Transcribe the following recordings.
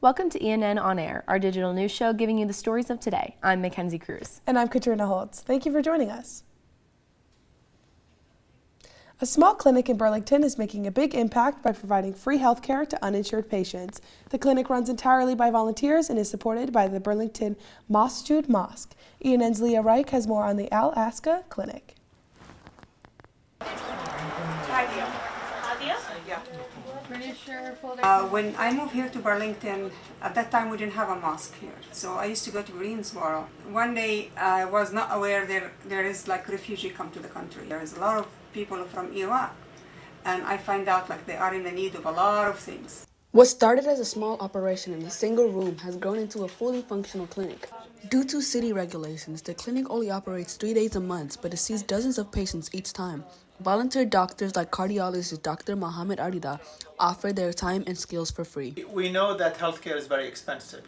Welcome to ENN On Air, our digital news show giving you the stories of today. I'm Mackenzie Cruz. And I'm Katrina Holtz. Thank you for joining us. A small clinic in Burlington is making a big impact by providing free health care to uninsured patients. The clinic runs entirely by volunteers and is supported by the Burlington Masjid Mosque. ENN's Leah Reich has more on the Al-Aska Clinic. When I moved here to Burlington, at that time we didn't have a mosque here. So I used to go to Greensboro. One day I was not aware there is like refugee come to the country. There is a lot of people from Iraq. And I find out like they are in the need of a lot of things. What started as a small operation in a single room has grown into a fully functional clinic. Due to city regulations, the clinic only operates 3 days a month, but it sees dozens of patients each time. Volunteer doctors like cardiologist Dr. Mohammed Arida offer their time and skills for free. We know that healthcare is very expensive.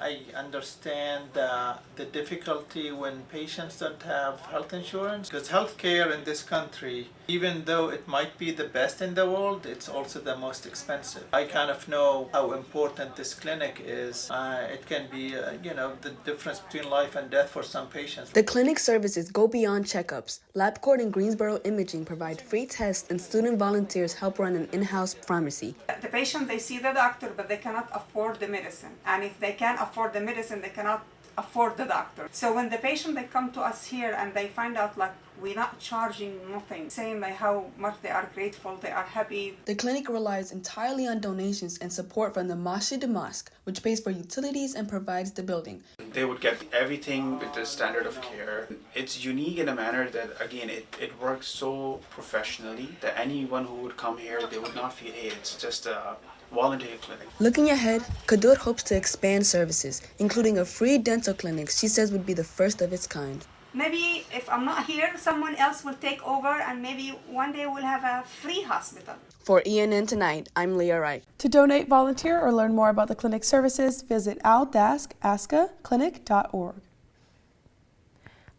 I understand the difficulty when patients don't have health insurance, because healthcare in this country, even though it might be the best in the world, it's also the most expensive. I kind of know how important this clinic is. It can be, the difference between life and death for some patients. The clinic services go beyond checkups. LabCorp and Greensboro Imaging provide free tests, and student volunteers help run an in-house pharmacy. The patient, they see the doctor, but they cannot afford the medicine. And if they can't afford the medicine, they cannot afford the doctor. So when the patient, they come to us here and they find out like we're not charging nothing, saying like how much they are grateful, they are happy. The clinic relies entirely on donations and support from the Masjid Mosque, which pays for utilities and provides the building. They would get everything with the standard of care. It's unique in a manner that, again, it works so professionally that anyone who would come here, they would not feel, hey, it's just a volunteer clinic. Looking ahead, Kadur hopes to expand services, including a free dental clinic she says would be the first of its kind. Maybe if I'm not here, someone else will take over, and maybe one day we'll have a free hospital. For ENN Tonight, I'm Leah Wright. To donate, volunteer, or learn more about the clinic services, visit al-askaclinic.org.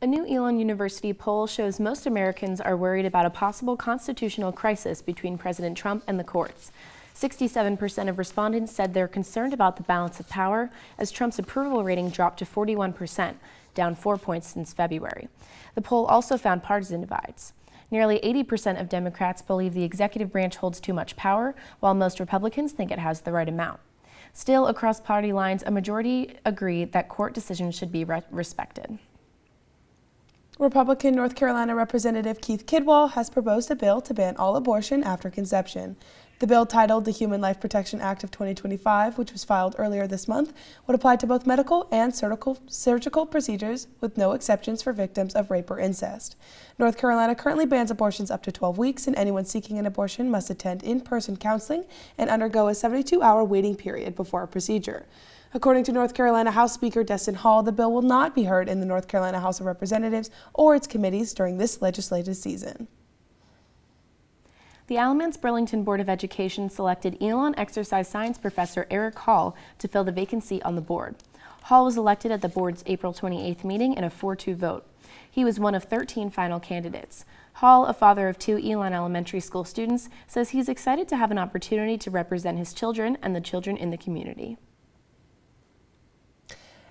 A new Elon University poll shows most Americans are worried about a possible constitutional crisis between President Trump and the courts. 67% of respondents said they're concerned about the balance of power as Trump's approval rating dropped to 41%, down 4 points since February. The poll also found partisan divides. Nearly 80% of Democrats believe the executive branch holds too much power, while most Republicans think it has the right amount. Still, across party lines, a majority agree that court decisions should be respected. Republican North Carolina Representative Keith Kidwell has proposed a bill to ban all abortion after conception. The bill, titled the Human Life Protection Act of 2025, which was filed earlier this month, would apply to both medical and surgical procedures with no exceptions for victims of rape or incest. North Carolina currently bans abortions up to 12 weeks, and anyone seeking an abortion must attend in-person counseling and undergo a 72-hour waiting period before a procedure. According to North Carolina House Speaker Destin Hall, the bill will not be heard in the North Carolina House of Representatives or its committees during this legislative season. The Alamance Burlington Board of Education selected Elon exercise science professor Eric Hall to fill the vacancy on the board. Hall was elected at the board's April 28th meeting in a 4-2 vote. He was one of 13 final candidates. Hall, a father of 2 Elon Elementary School students, says he's excited to have an opportunity to represent his children and the children in the community.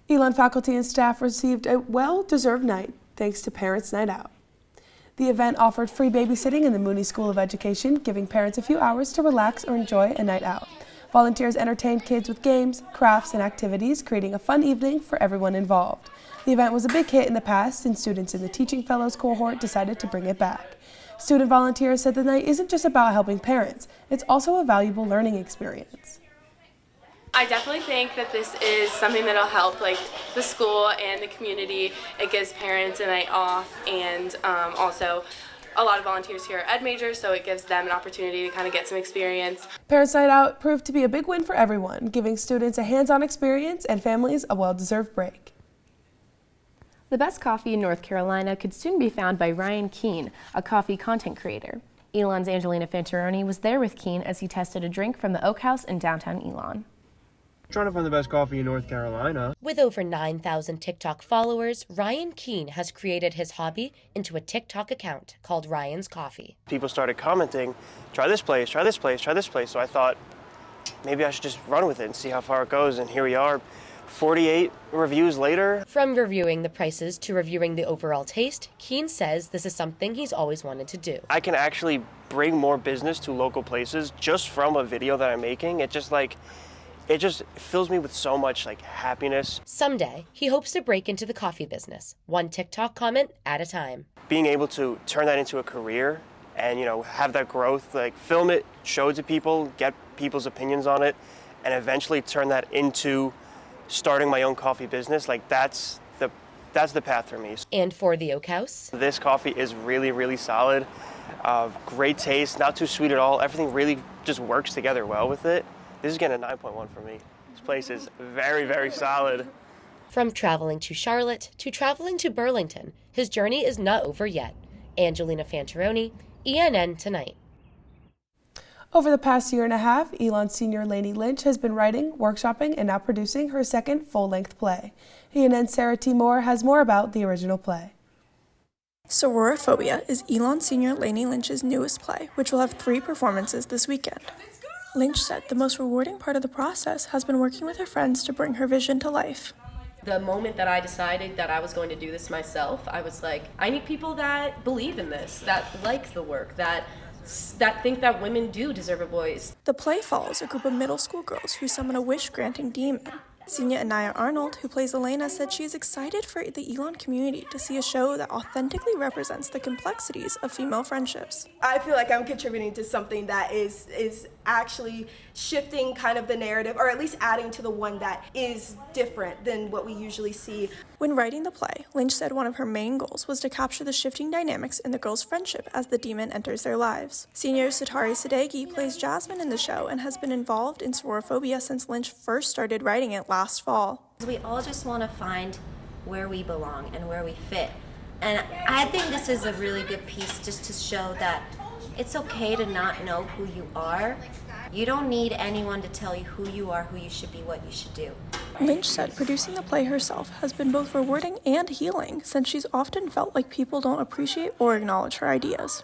Elon faculty and staff received a well-deserved night thanks to Parents' Night Out. The event offered free babysitting in the Mooney School of Education, giving parents a few hours to relax or enjoy a night out. Volunteers entertained kids with games, crafts, and activities, creating a fun evening for everyone involved. The event was a big hit in the past, and students in the Teaching Fellows cohort decided to bring it back. Student volunteers said the night isn't just about helping parents, it's also a valuable learning experience. I definitely think that this is something that'll help the school and the community. It gives parents a night off, and also a lot of volunteers here are ed majors, so it gives them an opportunity to kind of get some experience. Parents' Night Out proved to be a big win for everyone, giving students a hands-on experience and families a well-deserved break. The best coffee in North Carolina could soon be found by Ryan Keene, a coffee content creator. Elon's Angelina Fantaroni was there with Keene as he tested a drink from the Oak House in downtown Elon. Trying to find the best coffee in North Carolina. With over 9,000 TikTok followers, Ryan Keene has created his hobby into a TikTok account called Ryan's Coffee. People started commenting, try this place, try this place, try this place. So I thought, maybe I should just run with it and see how far it goes. And here we are, 48 reviews later. From reviewing the prices to reviewing the overall taste, Keen says this is something he's always wanted to do. I can actually bring more business to local places just from a video that I'm making. It just fills me with so much happiness. Someday, he hopes to break into the coffee business, one TikTok comment at a time. Being able to turn that into a career and, have that growth, film it, show it to people, get people's opinions on it, and eventually turn that into starting my own coffee business, that's the path for me. And for the Oak House? This coffee is really, really solid, great taste, not too sweet at all. Everything really just works together well with it. This is getting a 9.1 for me. This place is very, very solid. From traveling to Charlotte to traveling to Burlington, his journey is not over yet. Angelina Fantaroni, ENN Tonight. Over the past year and a half, Elon's senior Lainey Lynch has been writing, workshopping, and now producing her second full-length play. ENN's Sarah T. Moore has more about the original play. Sororophobia is Elon Senior Lainey Lynch's newest play, which will have 3 performances this weekend. Lynch said the most rewarding part of the process has been working with her friends to bring her vision to life. The moment that I decided that I was going to do this myself, I was like, I need people that believe in this, that like the work, that think that women do deserve a voice. The play follows a group of middle school girls who summon a wish-granting demon. Senior Anaya Arnold, who plays Alannah, said she is excited for the Elon community to see a show that authentically represents the complexities of female friendships. I feel like I'm contributing to something that is actually shifting kind of the narrative, or at least adding to the one that is different than what we usually see. When writing the play, Lynch said one of her main goals was to capture the shifting dynamics in the girls' friendship as the demon enters their lives. Senior Sitari Sadeghi plays Jasmine in the show and has been involved in Sororophobia since Lynch first started writing it last fall. We all just want to find where we belong and where we fit. And I think this is a really good piece just to show that it's okay to not know who you are. You don't need anyone to tell you who you are, who you should be, what you should do. Lynch said producing the play herself has been both rewarding and healing, since she's often felt like people don't appreciate or acknowledge her ideas.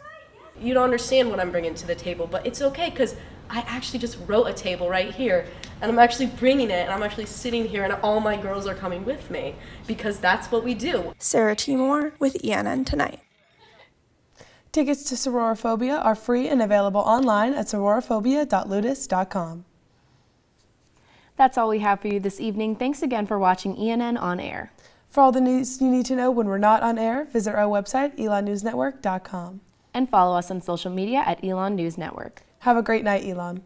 You don't understand what I'm bringing to the table, but it's okay because I actually just wrote a table right here, and I'm actually bringing it, and I'm actually sitting here, and all my girls are coming with me because that's what we do. Sarah T. Moore with ENN Tonight. Tickets to Sororophobia are free and available online at sororophobia.ludus.com. That's all we have for you this evening. Thanks again for watching ENN On Air. For all the news you need to know when we're not on air, visit our website, elonnewsnetwork.com. And follow us on social media at Elon News Network. Have a great night, Elon.